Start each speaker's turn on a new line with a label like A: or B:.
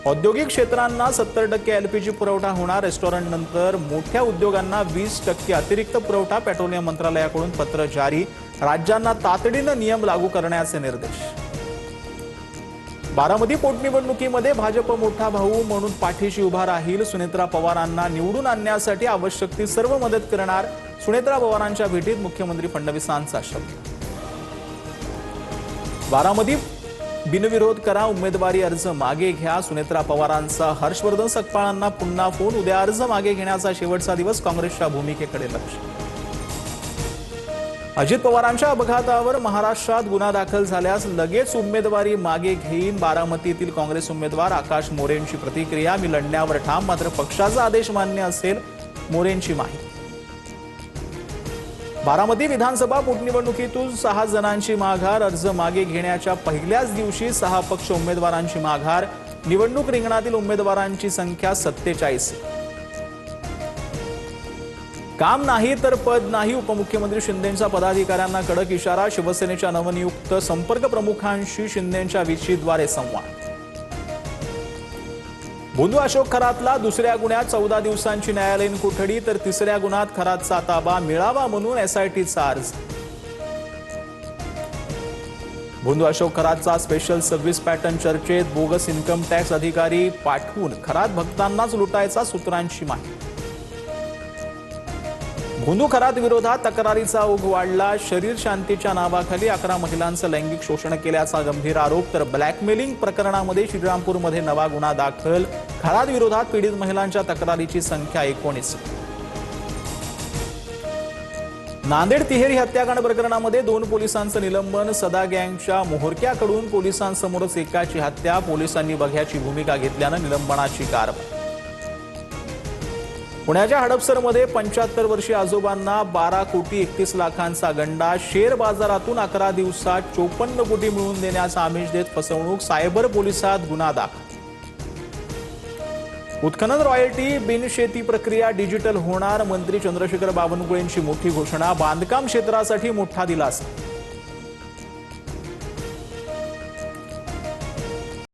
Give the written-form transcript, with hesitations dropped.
A: औद्योगिक क्षेत्रांना 70% एलपीजी पुरवठा होणार। रेस्टॉरंट नंतर मोठ्या उद्योगांना 20% अतिरिक्त पुरवठा। पेट्रोलियम मंत्रालयाकडून पत्र जारी। राज्यांना तातडीने नियम लागू करण्याचे निर्देश। बारामती पोटनिवडणुकीमध्ये भाजप मोठा भाऊ म्हणून पाठीशी उभा राहील। सुनेत्रा पवारांना निवडून आणण्यासाठी आवश्यक ती सर्व मदत करणार। सुनेत्रा पवारांच्या भेटीत मुख्यमंत्री फडणवीसांचा शब्द। बारामती बिनविरोध करा, उमेदवारी अर्ज मागे घ्या। सुनेत्रा पवारांचा हर्षवर्धन सकपाळांना पुन्हा फोन। उद्या अर्ज मागे घेण्याचा शेवटचा दिवस। काँग्रेसच्या भूमिकेकडे लक्ष। अजित पवारांच्या अपघातावर महाराष्ट्रात गुन्हा दाखल झाल्यास लगेच उमेदवारी मागे घेईन। बारामतीतील काँग्रेस उमेदवार आकाश मोरेंची प्रतिक्रिया। मी लढण्यावर ठाम, मात्र पक्षाचा आदेश मान्य असेल, मोरेंची माहिती। बारामती विधानसभा पोटनिवडणुकीतून 6 जणांची माघार। अर्ज मागे घेण्याच्या पहिल्याच दिवशी 6 पक्ष उमेदवारांची माघार। निवडणूक रिंगणातील उमेदवारांची संख्या 47। काम नाही तर पद नाही, उपमुख्यमंत्री शिंदेंचा पदाधिकाऱ्यांना कडक इशारा। शिवसेनेच्या नवनियुक्त संपर्क प्रमुखांशी शिंदेंच्या व्हीसीद्वारे संवाद। भोंदू अशोक खरातला दुसऱ्या गुन्ह्यात 14 दिवसांची न्यायालयीन कोठडी, तर तिसऱ्या गुन्ह्यात खरातचा ताबा मिळावा म्हणून एसआयटीचा अर्ज। भोंदू अशोक खरातचा स्पेशल सर्व्हिस पॅटर्न चर्चेत। बोगस इन्कम टॅक्स अधिकारी पाठवून खरात भक्तांनाच लुटायचा, सूत्रांची माहिती। भोंदू खरात विरोधात तक्रारीचा ओघ वाढला। शरीर शांतीच्या नावाखाली 11 महिलांचं लैंगिक शोषण केल्याचा गंभीर आरोप, तर ब्लॅकमेलिंग प्रकरणामध्ये श्रीरामपूरमध्ये नवा गुन्हा दाखल। खरात विरोधात पीडित महिलांच्या तक्रारीची संख्या 19। नांदेड तिहेरी हत्याकांड प्रकरणामध्ये 2 पोलिसांचं निलंबन। सदा गँगच्या मोहरक्याकडून पोलिसांसमोरच एकाची हत्या। पोलिसांनी बघ्याची भूमिका घेतल्यानं निलंबनाची कारवाई। पुण्याच्या हडपसरमध्ये 75 वर्षीय आजोबांना 12 कोटी 31 लाखांचा गंडा। शेअर बाजारातून 11 दिवसात 54 कोटी मिळवून देण्याचा आमिष देत फसवणूक। सायबर पोलिसात गुन्हा दाखल। उत्खनन रॉयल्टी बिन शेती प्रक्रिया डिजिटल होणार। मंत्री चंद्रशेखर बावनकुळेंची मोठी घोषणा। बांधकाम क्षेत्रासाठी मोठा दिलासा।